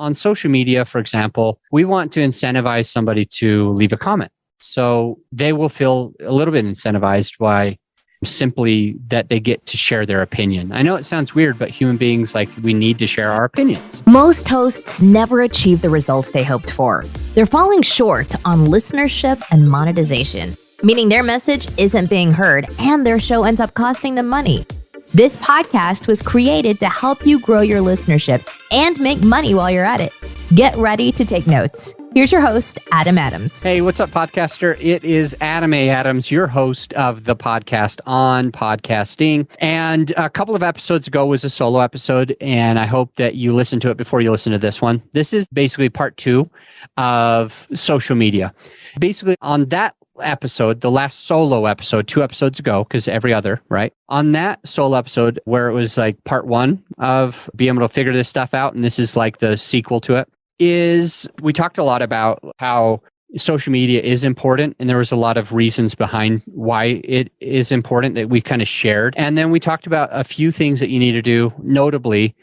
on social media, for example, we want to incentivize somebody to leave a comment. So they will feel a little bit incentivized by simply that they get to share their opinion. I know it sounds weird, but human beings, like, we need to share our opinions. Most hosts never achieve the results they hoped for. They're falling short on listenership and monetization, meaning their message isn't being heard and their show ends up costing them money. This podcast was created to help you grow your listenership and make money while you're at it. Get ready to take notes. Here's your host, Adam Adams. Hey, what's up, podcaster? It is Adam A. Adams, your host of the podcast on podcasting. And a couple of episodes ago was a solo episode, and I hope that you listen to it before you listen to this one. This is basically part 2 of social media. Basically, on that episode, the last solo episode, 2 episodes ago, because every other, right? On that solo episode, where it was like part 1 of being able to figure this stuff out, and this is like the sequel to it, is we talked a lot about how social media is important, and there was a lot of reasons behind why it is important that we kind of shared. And then we talked about a few things that you need to do, notably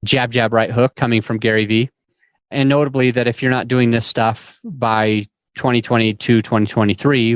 jab, jab, right hook coming from Gary Vee. And notably that if you're not doing this stuff by 2022, 2023,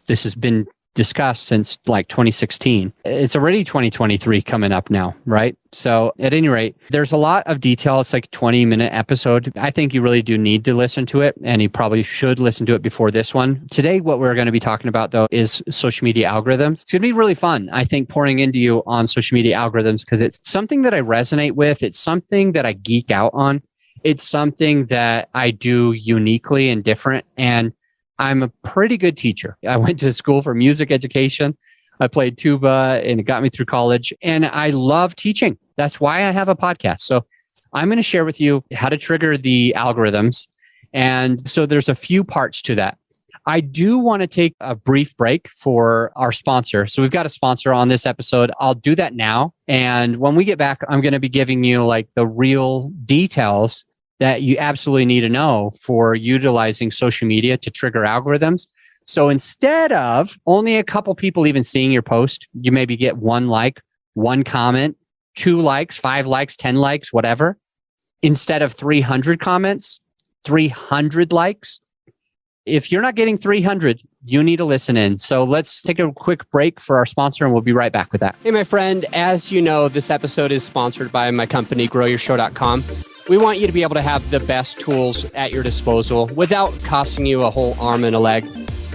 this has been discussed since like 2016. It's already 2023 coming up now, right? So at any rate, there's a lot of detail. It's like a 20-minute episode. I think you really do need to listen to it, and you probably should listen to it before this one. Today, what we're going to be talking about, though, is social media algorithms. It's going to be really fun, I think, pouring into you on social media algorithms, because it's something that I resonate with. It's something that I geek out on. It's something that I do uniquely and different. And I'm a pretty good teacher. I went to school for music education. I played tuba, and it got me through college. And I love teaching. That's why I have a podcast. So I'm going to share with you how to trigger the algorithms. And so there's a few parts to that. I do want to take a brief break for our sponsor. So we've got a sponsor on this episode. I'll do that now. And when we get back, I'm going to be giving you like the real details that you absolutely need to know for utilizing social media to trigger algorithms. So instead of only a couple people even seeing your post, you maybe get 1 like, 1 comment, 2 likes, 5 likes, 10 likes, whatever. Instead of 300 comments, 300 likes. If you're not getting 300, you need to listen in. So let's take a quick break for our sponsor, and we'll be right back with that. Hey, my friend, as you know, this episode is sponsored by my company, GrowYourShow.com. We want you to be able to have the best tools at your disposal without costing you a whole arm and a leg.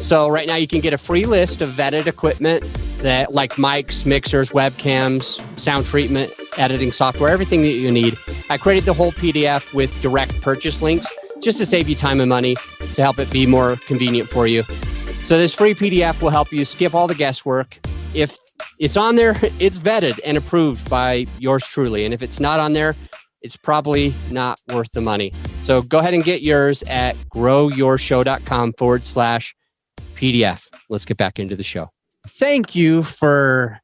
So right now you can get a free list of vetted equipment that like mics, mixers, webcams, sound treatment, editing software, everything that you need. I created the whole PDF with direct purchase links just to save you time and money, to help it be more convenient for you. So this free PDF will help you skip all the guesswork. If it's on there, it's vetted and approved by yours truly. And if it's not on there, it's probably not worth the money. So go ahead and get yours at growyourshow.com/PDF. Let's get back into the show. Thank you for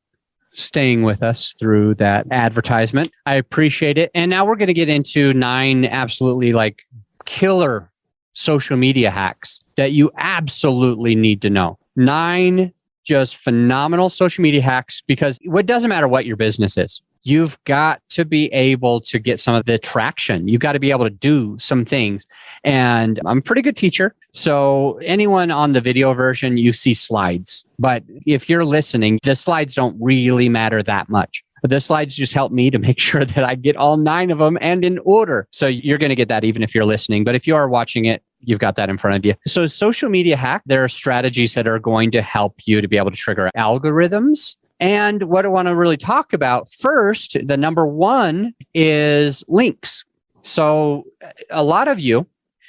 staying with us through that advertisement. I appreciate it. And now we're going to get into 9 absolutely like killer social media hacks that you absolutely need to know. 9 just phenomenal social media hacks, because it doesn't matter what your business is. You've got to be able to get some of the traction. You've got to be able to do some things. And I'm a pretty good teacher. So anyone on the video version, you see slides. But if you're listening, the slides don't really matter that much. The slides just help me to make sure that I get all 9 of them and in order. So you're going to get that even if you're listening. But if you are watching it, you've got that in front of you. So social media hack, there are strategies that are going to help you to be able to trigger algorithms. And what I want to really talk about first, the number 1 is links. So a lot of you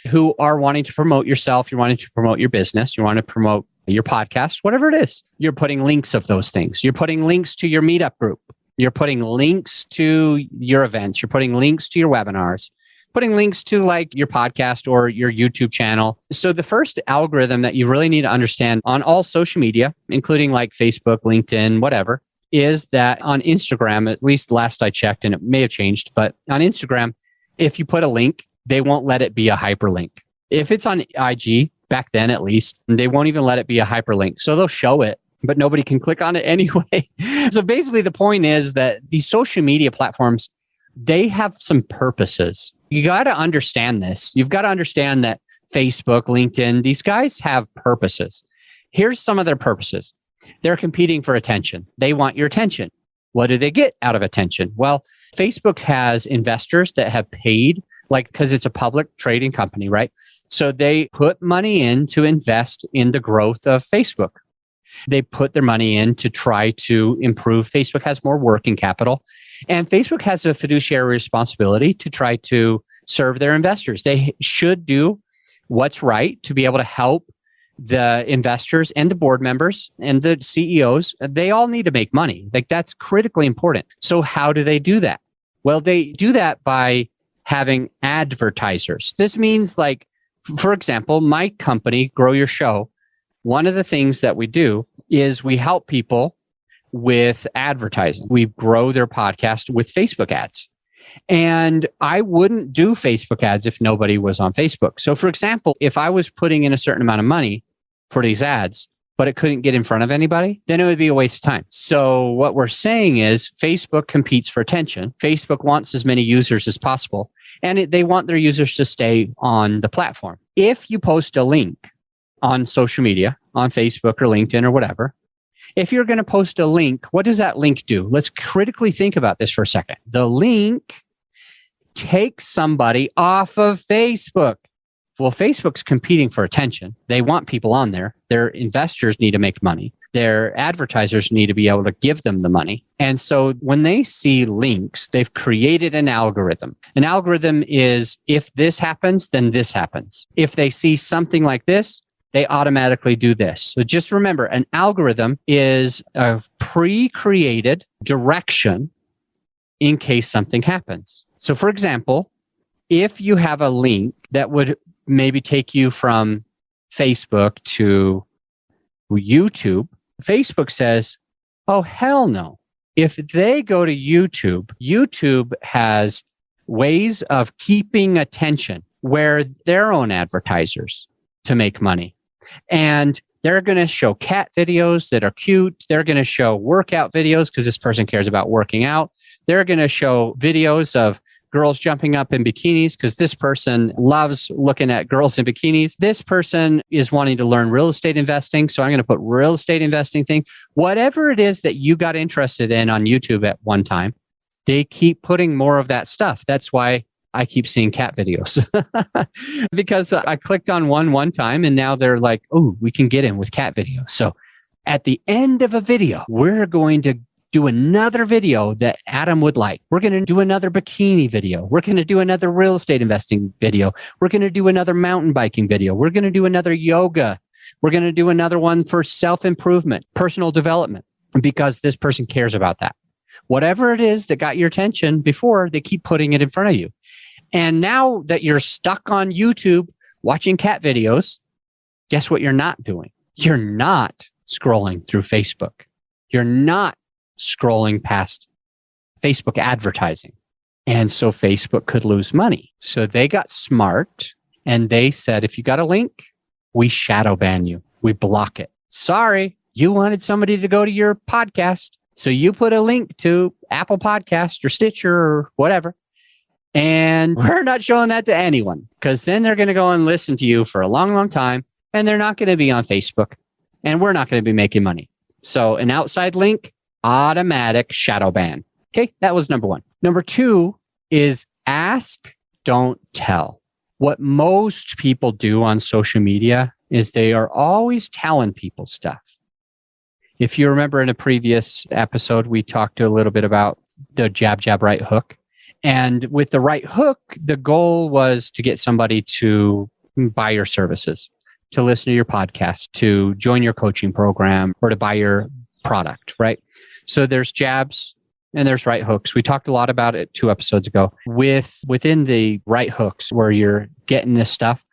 who are wanting to promote yourself, you're wanting to promote your business, you want to promote your podcast, whatever it is, you're putting links of those things. You're putting links to your meetup group. You're putting links to your events. You're putting links to your webinars, putting links to like your podcast or your YouTube channel. So the first algorithm that you really need to understand on all social media, including like Facebook, LinkedIn, whatever, is that on Instagram, at least last I checked, and it may have changed, but on Instagram, if you put a link, they won't let it be a hyperlink. If it's on IG, back then at least, they won't even let it be a hyperlink. So they'll show it, but nobody can click on it anyway. So basically the point is that these social media platforms, they have some purposes. You got to understand this. You've got to understand that Facebook, LinkedIn, these guys have purposes. Here's some of their purposes. They're competing for attention. They want your attention. What do they get out of attention? Well, Facebook has investors that have paid, like, because it's a public trading company, right? So they put money in to invest in the growth of Facebook. They put their money in to try to improve. Facebook has more working capital. And Facebook has a fiduciary responsibility to try to serve their investors. They should do what's right to be able to help the investors and the board members and the CEOs. They all need to make money. Like, that's critically important. So how do they do that? Well, they do that by having advertisers. This means, like, for example, my company, Grow Your Show, one of the things that we do is we help people with advertising. We grow their podcast with Facebook ads. And I wouldn't do Facebook ads if nobody was on Facebook. So for example, if I was putting in a certain amount of money for these ads, but it couldn't get in front of anybody, then it would be a waste of time. So what we're saying is Facebook competes for attention. Facebook wants as many users as possible, and they want their users to stay on the platform. If you post a link on social media, on Facebook or LinkedIn or whatever, if you're going to post a link, what does that link do? Let's critically think about this for a second. The link takes somebody off of Facebook. Well, Facebook's competing for attention. They want people on there. Their investors need to make money. Their advertisers need to be able to give them the money. And so when they see links, they've created an algorithm. An algorithm is, if this happens, then this happens. If they see something like this, they automatically do this. So just remember, an algorithm is a pre-created direction in case something happens. So for example, if you have a link that would maybe take you from Facebook to YouTube, Facebook says, oh, hell no. If they go to YouTube, YouTube has ways of keeping attention where their own advertisers to make money. And they're going to show cat videos that are cute. They're going to show workout videos because this person cares about working out. They're going to show videos of girls jumping up in bikinis because this person loves looking at girls in bikinis. This person is wanting to learn real estate investing. So I'm going to put real estate investing thing. Whatever it is that you got interested in on YouTube at one time, they keep putting more of that stuff. That's why I keep seeing cat videos because I clicked on one time and now they're like, oh, we can get in with cat videos. So at the end of a video, we're going to do another video that Adam would like. We're going to do another bikini video. We're going to do another real estate investing video. We're going to do another mountain biking video. We're going to do another yoga. We're going to do another one for self-improvement, personal development, because this person cares about that. Whatever it is that got your attention before, they keep putting it in front of you. And now that you're stuck on YouTube watching cat videos, guess what you're not doing? You're not scrolling through Facebook. You're not scrolling past Facebook advertising. And so Facebook could lose money. So they got smart and they said, if you got a link, we shadow ban you. We block it. Sorry, you wanted somebody to go to your podcast. So you put a link to Apple Podcast or Stitcher or whatever. And we're not showing that to anyone because then they're going to go and listen to you for a long, long time. And they're not going to be on Facebook. And we're not going to be making money. So an outside link, automatic shadow ban. Okay, that was number one. Number two is ask, don't tell. What most people do on social media is they are always telling people stuff. If you remember in a previous episode, we talked a little bit about the jab, jab, right hook. And with the right hook, the goal was to get somebody to buy your services, to listen to your podcast, to join your coaching program, or to buy your product, right? So there's jabs and there's right hooks. We talked a lot about it 2 episodes ago. Within the right hooks where you're getting this stuff,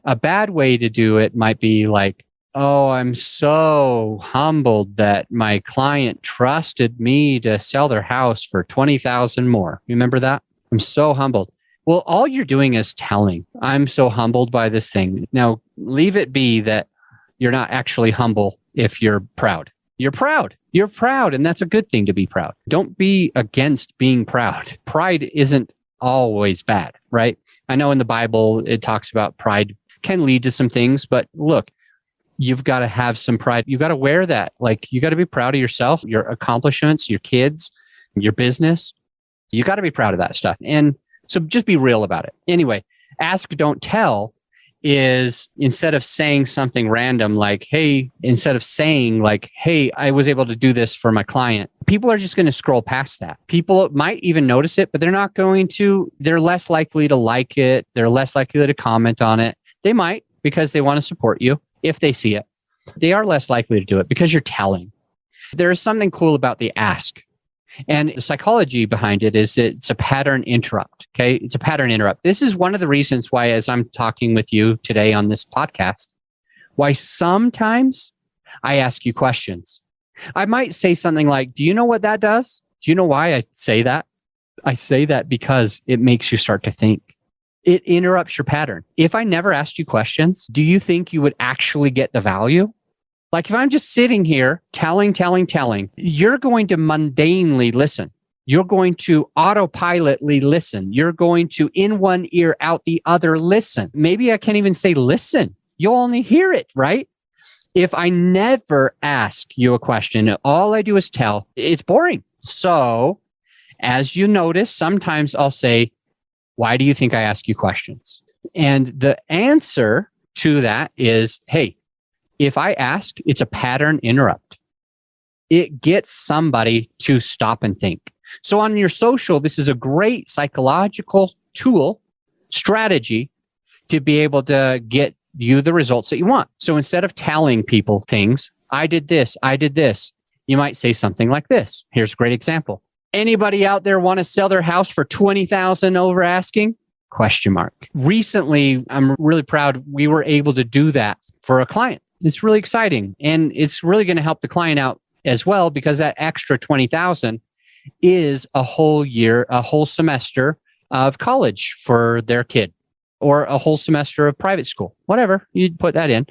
a bad way to do it might be like, oh, I'm so humbled that my client trusted me to sell their house for $20,000 more. Remember that? I'm so humbled. Well, all you're doing is telling, I'm so humbled by this thing. Now, leave it be that you're not actually humble if you're proud. You're proud. You're proud, and that's a good thing to be proud. Don't be against being proud. Pride isn't always bad, right? I know in the Bible, it talks about pride can lead to some things, but look, you've got to have some pride. You've got to wear that. Like, you got to be proud of yourself, your accomplishments, your kids, your business. You got to be proud of that stuff. And so just be real about it. Anyway, ask, don't tell is instead of saying something random like, hey, instead of saying like, hey, I was able to do this for my client, people are just going to scroll past that. People might even notice it, but they're not going to, they're less likely to like it. They're less likely to comment on it. They might because they want to support you if they see it. They are less likely to do it because you're telling. There is something cool about the ask. And the psychology behind it is it's a pattern interrupt. Okay. It's a pattern interrupt. This is one of the reasons why, as I'm talking with you today on this podcast, why sometimes I ask you questions. I might say something like, do you know what that does? Do you know why I say that? I say that because it makes you start to think. It interrupts your pattern. If I never asked you questions, do you think you would actually get the value? Like if I'm just sitting here telling, you're going to mundanely listen. You're going to autopilotly listen. You're going to in one ear, out the other, listen. Maybe I can't even say listen. You'll only hear it, right? If I never ask you a question, all I do is tell, it's boring. So as you notice, sometimes I'll say, why do you think I ask you questions? And the answer to that is, hey, if I ask, it's a pattern interrupt. It gets somebody to stop and think. So on your social, this is a great psychological tool, strategy to be able to get you the results that you want. So instead of telling people things, I did this, you might say something like this. Here's a great example. Anybody out there want to sell their house for $20,000 over asking? ? Recently, I'm really proud we were able to do that for a client. It's really exciting. And it's really going to help the client out as well, because that extra $20,000 is a whole year, a whole semester of college for their kid, or a whole semester of private school, whatever, you'd put that in.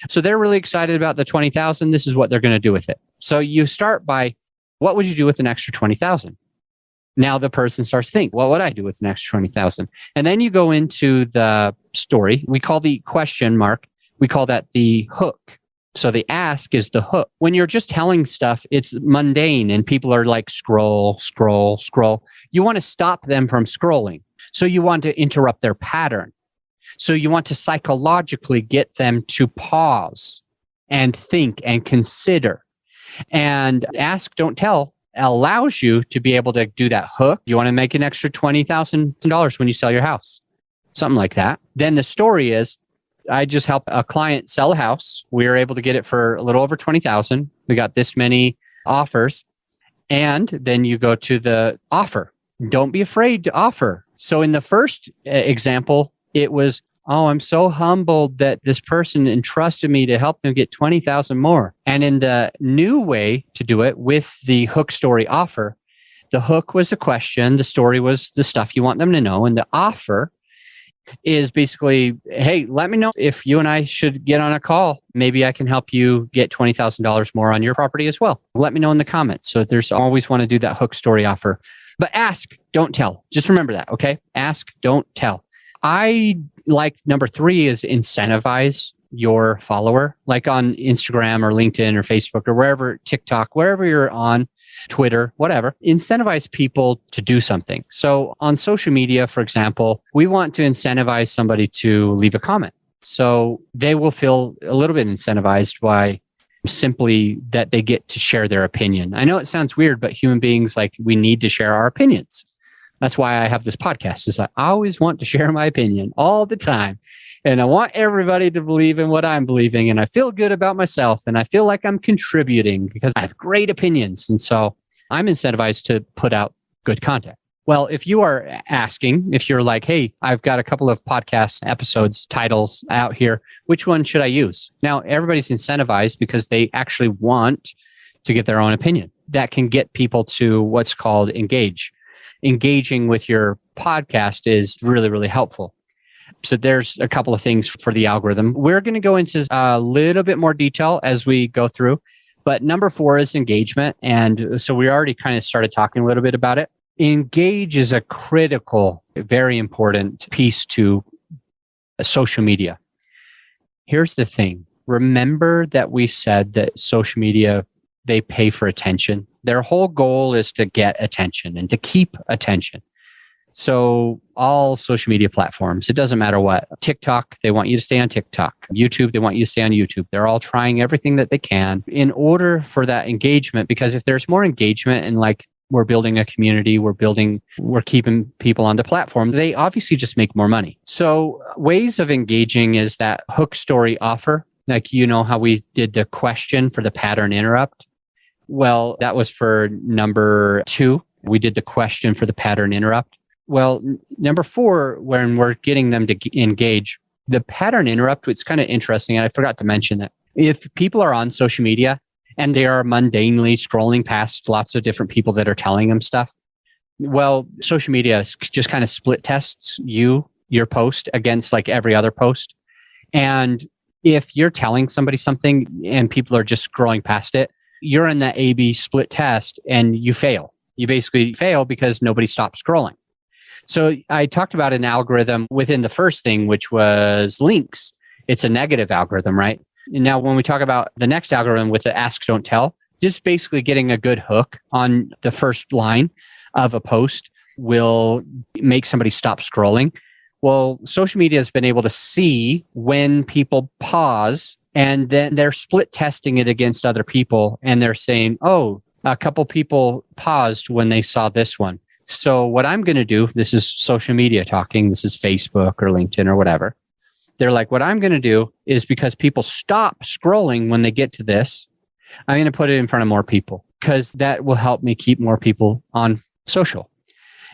So they're really excited about the $20,000. This is what they're going to do with it. So you start by, what would you do with an extra $20,000? Now the person starts to think, what would I do with an extra $20,000? And then you go into the story. We call the question mark. We call that the hook. So the ask is the hook. When you're just telling stuff, it's mundane and people are like, scroll. You want to stop them from scrolling. So you want to interrupt their pattern. So you want to psychologically get them to pause and think and consider. And ask, don't tell allows you to be able to do that hook. You want to make an extra $20,000 when you sell your house, something like that. Then the story is, I just helped a client sell a house. We were able to get it for a little over $20,000. We got this many offers. And then you go to the offer. Don't be afraid to offer. So in the first example, it was, oh, I'm so humbled that this person entrusted me to help them get $20,000 more. And in the new way to do it with the hook story offer, the hook was a question. The story was the stuff you want them to know. And the offer is basically, hey, let me know if you and I should get on a call. Maybe I can help you get $20,000 more on your property as well. Let me know in the comments. So there's always want to do that hook story offer. But ask, don't tell. Just remember that, okay? Ask, don't tell. I like number 3 is incentivize your follower, like on Instagram or LinkedIn or Facebook or wherever, TikTok, wherever you're on, Twitter, whatever, incentivize people to do something. So on social media, for example, we want to incentivize somebody to leave a comment. So they will feel a little bit incentivized by simply that they get to share their opinion. I know it sounds weird, but human beings, like, we need to share our opinions. That's why I have this podcast, is I always want to share my opinion all the time. And I want everybody to believe in what I'm believing. And I feel good about myself. And I feel like I'm contributing because I have great opinions. And so I'm incentivized to put out good content. Well, if you are asking, if you're like, hey, I've got a couple of podcast episodes titles out here, which one should I use? Now, everybody's incentivized because they actually want to get their own opinion. That can get people to what's called engage. Engaging with your podcast is really, really helpful. So there's a couple of things for the algorithm. We're going to go into a little bit more detail as we go through. But number 4 is engagement. And so we already kind of started talking a little bit about it. Engage is a critical, very important piece to social media. Here's the thing. Remember that we said that social media, they pay for attention. Their whole goal is to get attention and to keep attention. So all social media platforms, it doesn't matter what. TikTok, they want you to stay on TikTok. YouTube, they want you to stay on YouTube. They're all trying everything that they can in order for that engagement, because if there's more engagement and like we're building a community, we're keeping people on the platform, they obviously just make more money. So ways of engaging is that hook story offer. Like, you know how we did the question for the pattern interrupt? Well, that was for number 2. We did the question for the pattern interrupt. Well, number 4, when we're getting them to engage, the pattern interrupt, it's kind of interesting. And I forgot to mention that if people are on social media and they are mundanely scrolling past lots of different people that are telling them stuff, well, social media just kind of split tests your post against like every other post. And if you're telling somebody something and people are just scrolling past it, you're in that A/B split test and you fail. You basically fail because nobody stopped scrolling. So I talked about an algorithm within the first thing, which was links. It's a negative algorithm, right? And now when we talk about the next algorithm with the ask, don't tell, just basically getting a good hook on the first line of a post will make somebody stop scrolling. Well, social media has been able to see when people pause, and then they're split testing it against other people. And they're saying, oh, a couple people paused when they saw this one. So what I'm going to do, this is social media talking, this is Facebook or LinkedIn or whatever. They're like, what I'm going to do is because people stop scrolling when they get to this, I'm going to put it in front of more people because that will help me keep more people on social.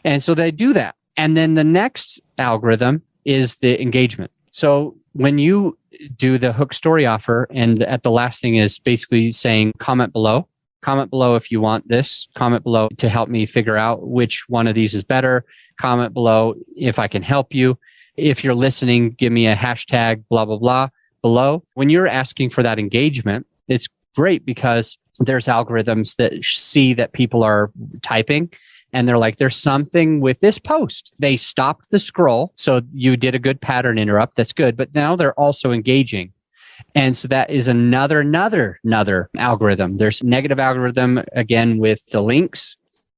And so they do that. And then the next algorithm is the engagement. So when you do the hook story offer, and at the last thing is basically saying comment below. Comment below if you want this. Comment below to help me figure out which one of these is better. Comment below if I can help you. If you're listening, give me a hashtag, blah, blah, blah, below. When you're asking for that engagement, it's great because there's algorithms that see that people are typing and they're like, there's something with this post. They stopped the scroll. So you did a good pattern interrupt. That's good. But now they're also engaging. And so that is another algorithm. There's a negative algorithm, again, with the links.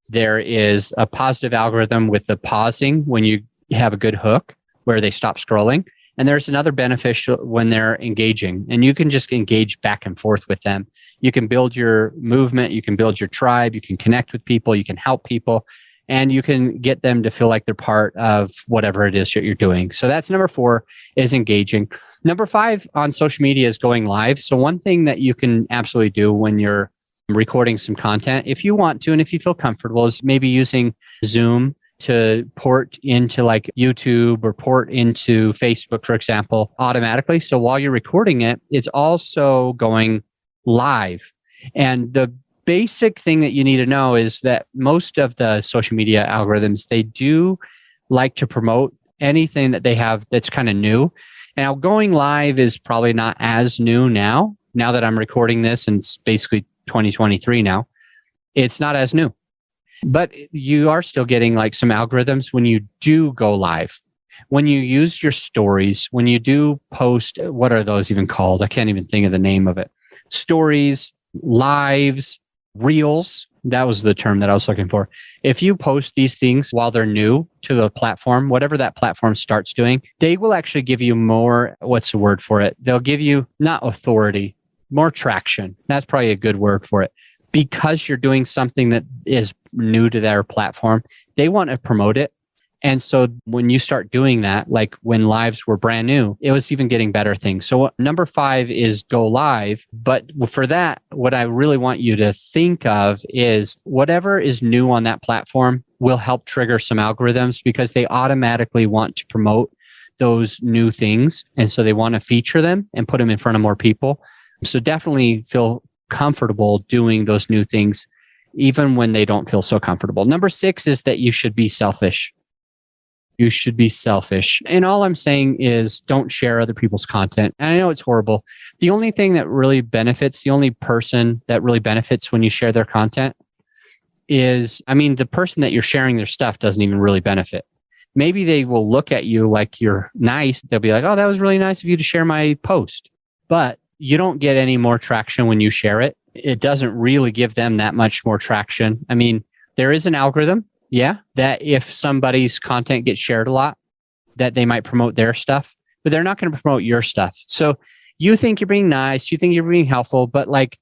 There is a positive algorithm with the pausing when you have a good hook where they stop scrolling. And there's another beneficial when they're engaging. And you can just engage back and forth with them. You can build your movement. You can build your tribe. You can connect with people. You can help people. And you can get them to feel like they're part of whatever it is that you're doing. So that's number 4, is engaging. Number 5 on social media is going live. So one thing that you can absolutely do when you're recording some content, if you want to, and if you feel comfortable, is maybe using Zoom to port into like YouTube or port into Facebook, for example, automatically. So while you're recording it, it's also going live. And the basic thing that you need to know is that most of the social media algorithms, they do like to promote anything that they have that's kind of new. Now, going live is probably not as new now that I'm recording this, and it's basically 2023 now. It's not as new. But you are still getting like some algorithms when you do go live. When you use your stories, when you do post, what are those even called? I can't even think of the name of it. Stories, lives, reels. That was the term that I was looking for. If you post these things while they're new to the platform, whatever that platform starts doing, they will actually give you more, what's the word for it? They'll give you not authority, more traction. That's probably a good word for it. Because you're doing something that is new to their platform, they want to promote it. And so when you start doing that, like when lives were brand new, it was even getting better things. So number 5 is go live. But for that, what I really want you to think of is whatever is new on that platform will help trigger some algorithms because they automatically want to promote those new things. And so they want to feature them and put them in front of more people. So definitely feel comfortable doing those new things, even when they don't feel so comfortable. Number 6 is that you should be selfish. You should be selfish. And all I'm saying is don't share other people's content. And I know it's horrible. The only thing that really benefits, the only person that really benefits when you share their content is, I mean, the person that you're sharing their stuff doesn't even really benefit. Maybe they will look at you like you're nice. They'll be like, oh, that was really nice of you to share my post. But you don't get any more traction when you share it. It doesn't really give them that much more traction. I mean, there is an algorithm, yeah, that if somebody's content gets shared a lot, that they might promote their stuff, but they're not going to promote your stuff. So you think you're being nice, you think you're being helpful, but like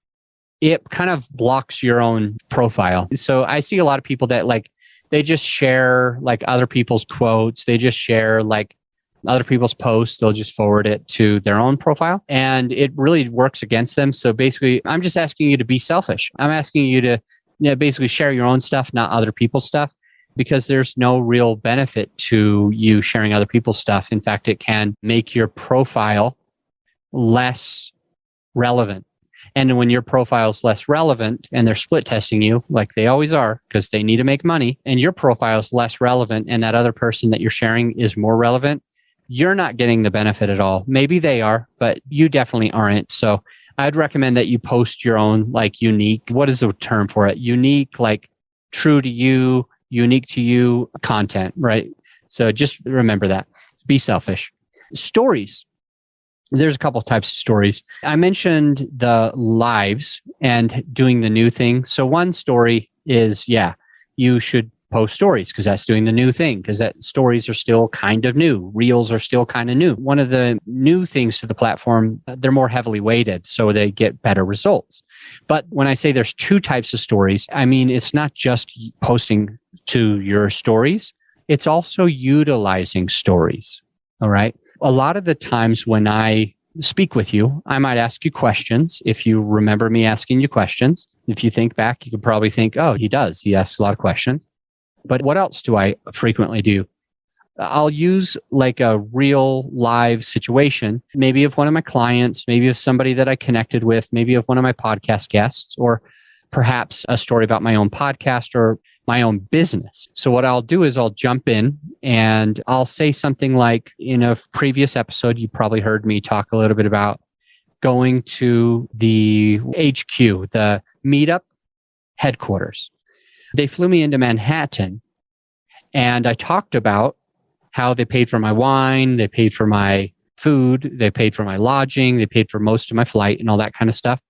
it kind of blocks your own profile. So I see a lot of people that like, they just share like other people's quotes. They just share like other people's posts. They'll just forward it to their own profile and it really works against them. So basically, I'm just asking you to be selfish. I'm asking you to basically share your own stuff, not other people's stuff, because there's no real benefit to you sharing other people's stuff. In fact, it can make your profile less relevant. And when your profile is less relevant and they're split testing you like they always are because they need to make money and your profile is less relevant and that other person that you're sharing is more relevant, you're not getting the benefit at all. Maybe they are, but you definitely aren't. So I'd recommend that you post your own like unique, what is the term for it? Unique, like true to you, unique to you content, right? So just remember that. Be selfish. Stories. There's a couple of types of stories. I mentioned the lives and doing the new thing. So one story is, yeah, you should post stories because that's doing the new thing because that stories are still kind of new. Reels are still kind of new. One of the new things to the platform, they're more heavily weighted, so they get better results. But when I say there's two types of stories, I mean, it's not just posting to your stories. It's also utilizing stories. All right. A lot of the times when I speak with you, I might ask you questions. If you remember me asking you questions, if you think back, you could probably think, oh, he does. He asks a lot of questions. But what else do I frequently do? I'll use like a real live situation, maybe of one of my clients, maybe of somebody that I connected with, maybe of one of my podcast guests, or perhaps a story about my own podcast or my own business. So what I'll do is I'll jump in and I'll say something like, in a previous episode, you probably heard me talk a little bit about going to the HQ, the meetup headquarters. They flew me into Manhattan and I talked about how they paid for my wine, they paid for my food, they paid for my lodging, they paid for most of my flight and all that kind of stuff.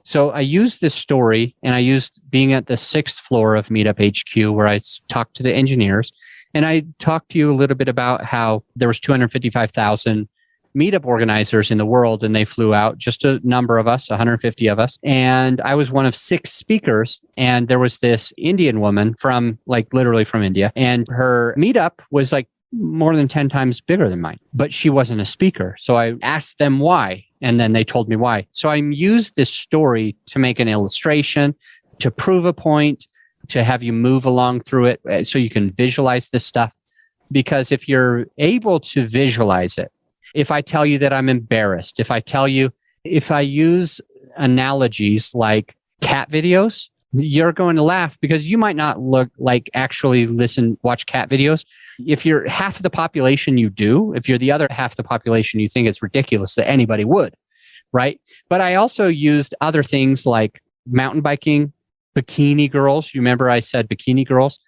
So I used this story and I used being at the 6th floor of Meetup HQ where I talked to the engineers and I talked to you a little bit about how there was 255,000 meetup organizers in the world and they flew out, just a number of us, 150 of us. And I was one of 6 speakers. And there was this Indian woman from like literally from India and her meetup was like more than 10 times bigger than mine, but she wasn't a speaker. So I asked them why. And then they told me why. So I used this story to make an illustration, to prove a point, to have you move along through it so you can visualize this stuff. Because if you're able to visualize it, if I tell you that I'm embarrassed, if I use analogies like cat videos, you're going to laugh because you might not look like actually watch cat videos. If you're half of the population, you do. If you're the other half of the population, you think it's ridiculous that anybody would, right? But I also used other things like mountain biking, bikini girls. You remember I said bikini girls?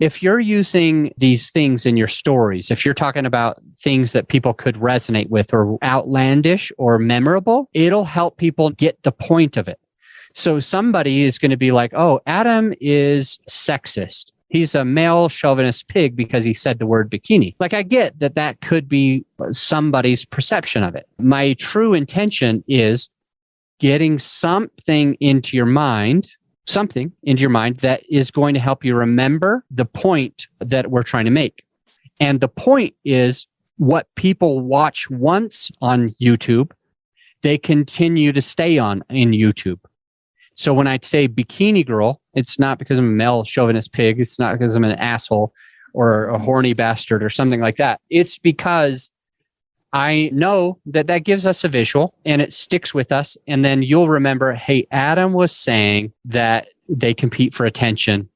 If you're using these things in your stories, if you're talking about things that people could resonate with or outlandish or memorable, it'll help people get the point of it. So somebody is going to be like, oh, Adam is sexist. He's a male chauvinist pig because he said the word bikini. Like I get that that could be somebody's perception of it. My true intention is getting something into your mind that is going to help you remember the point that we're trying to make. And the point is what people watch once on YouTube, they continue to stay on in YouTube. So when I say bikini girl, it's not because I'm a male chauvinist pig. It's not because I'm an asshole or a horny bastard or something like that. It's because I know that that gives us a visual and it sticks with us. And then you'll remember, hey, Adam was saying that they compete for attention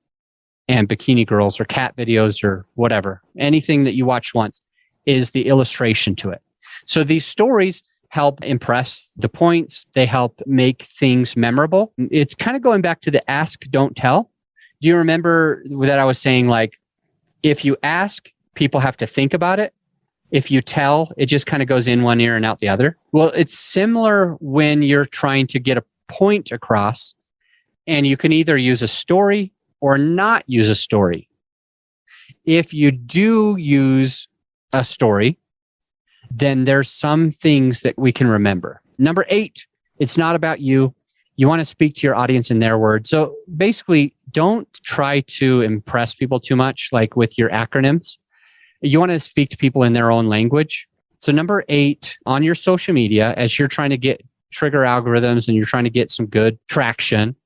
and bikini girls or cat videos or whatever. Anything that you watch once is the illustration to it. So these stories help impress the points. They help make things memorable. It's kind of going back to the ask, don't tell. Do you remember that I was saying, like, if you ask, people have to think about it. If you tell, it just kind of goes in one ear and out the other. Well, it's similar when you're trying to get a point across, and you can either use a story or not use a story. If you do use a story, then there's some things that we can remember. Number 8, it's not about you. You want to speak to your audience in their words. So basically, don't try to impress people too much, like with your acronyms. You want to speak to people in their own language. So number 8, on your social media, as you're trying to get trigger algorithms and you're trying to get some good traction,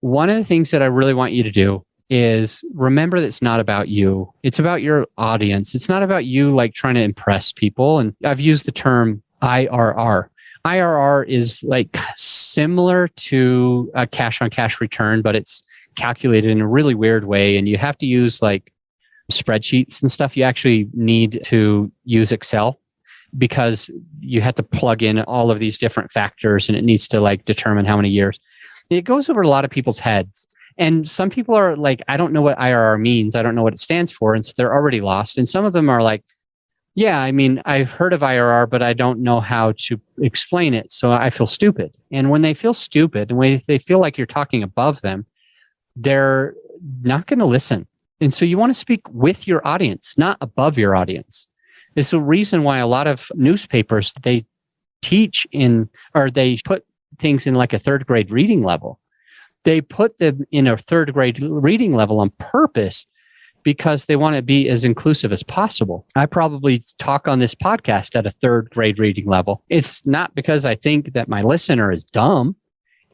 one of the things that I really want you to do is remember that it's not about you. It's about your audience. It's not about you like trying to impress people. And I've used the term IRR. IRR is like similar to a cash on cash return, but it's calculated in a really weird way. And you have to use like spreadsheets and stuff. You actually need to use Excel because you have to plug in all of these different factors and it needs to like determine how many years. It goes over a lot of people's heads. And some people are like, I don't know what IRR means. I don't know what it stands for. And so they're already lost. And some of them are like, yeah, I mean, I've heard of IRR, but I don't know how to explain it. So I feel stupid. And when they feel stupid and when they feel like you're talking above them, they're not going to listen. And so you want to speak with your audience, not above your audience. It's the reason why a lot of newspapers, they teach in, or they put things in like a 3rd grade reading level. They put them in a 3rd grade reading level on purpose because they want to be as inclusive as possible. I probably talk on this podcast at a 3rd grade reading level. It's not because I think that my listener is dumb.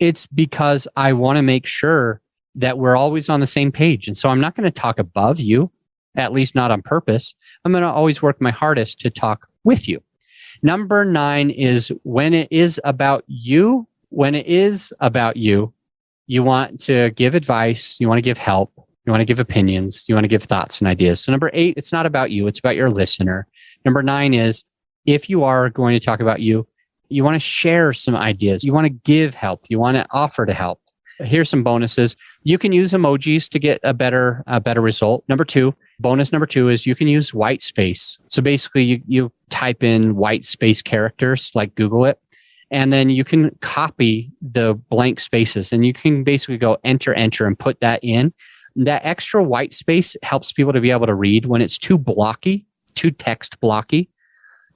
It's because I want to make sure that we're always on the same page. And so I'm not going to talk above you, at least not on purpose. I'm going to always work my hardest to talk with you. Number 9 is when it is about you. When it is about you, you want to give advice, you want to give help, you want to give opinions, you want to give thoughts and ideas. So number 8, it's not about you, it's about your listener. Number 9 is if you are going to talk about you, you want to share some ideas, you want to give help, you want to offer to help. Here's some bonuses. You can use emojis to get a better result. Bonus number 2 is you can use white space. So basically you type in white space characters, like Google it, and then you can copy the blank spaces and you can basically go enter, and put that in. That extra white space helps people to be able to read when it's too blocky, too text blocky.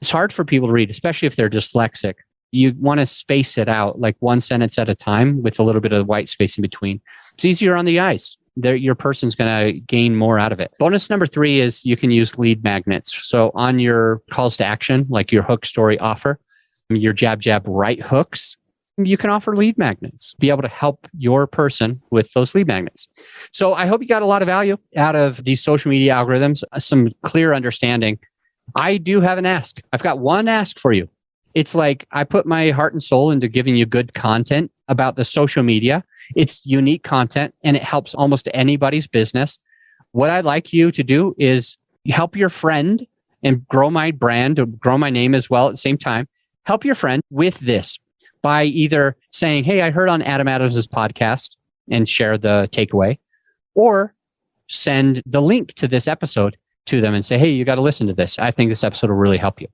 It's hard for people to read, especially if they're dyslexic. You want to space it out like one sentence at a time with a little bit of white space in between. It's easier on the eyes. Your person's going to gain more out of it. Bonus number 3 is you can use lead magnets. So on your calls to action, like your hook, story, offer, your jab, right hooks, you can offer lead magnets, be able to help your person with those lead magnets. So I hope you got a lot of value out of these social media algorithms, some clear understanding. I do have an ask. I've got one ask for you. It's like I put my heart and soul into giving you good content about the social media. It's unique content and it helps almost anybody's business. What I'd like you to do is help your friend and grow my brand, or grow my name as well at the same time. Help your friend with this by either saying, hey, I heard on Adam Adams' podcast, and share the takeaway, or send the link to this episode to them and say, hey, you got to listen to this. I think this episode will really help you.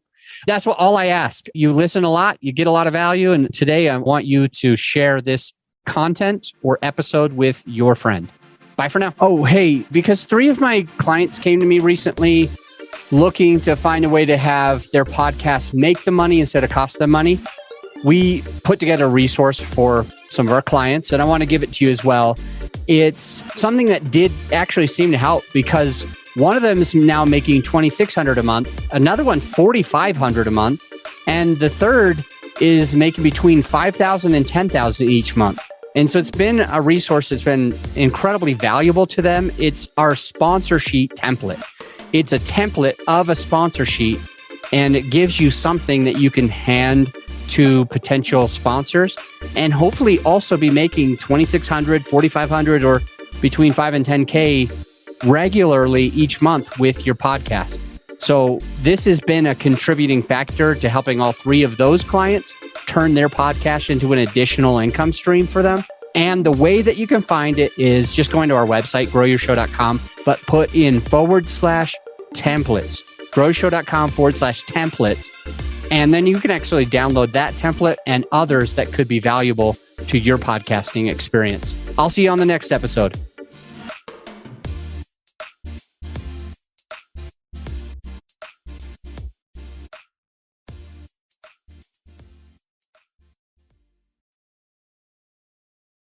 That's all I ask. You listen a lot, you get a lot of value. And today I want you to share this content or episode with your friend. Bye for now. Oh, hey, because 3 of my clients came to me recently looking to find a way to have their podcast make them money instead of cost them money. We put together a resource for some of our clients, and I want to give it to you as well. It's something that did actually seem to help because one of them is now making $2,600 a month. Another one's $4,500 a month. And the third is making between $5,000 and $10,000 each month. And so it's been a resource that's been incredibly valuable to them. It's our sponsor sheet template. It's a template of a sponsor sheet, and it gives you something that you can hand to potential sponsors and hopefully also be making $2,600, $4,500, or between $5,000 and $10,000 regularly each month with your podcast. So this has been a contributing factor to helping all 3 of those clients turn their podcast into an additional income stream for them. And the way that you can find it is just going to our website, growyourshow.com, but put in /templates, growyourshow.com/templates. And then you can actually download that template and others that could be valuable to your podcasting experience. I'll see you on the next episode.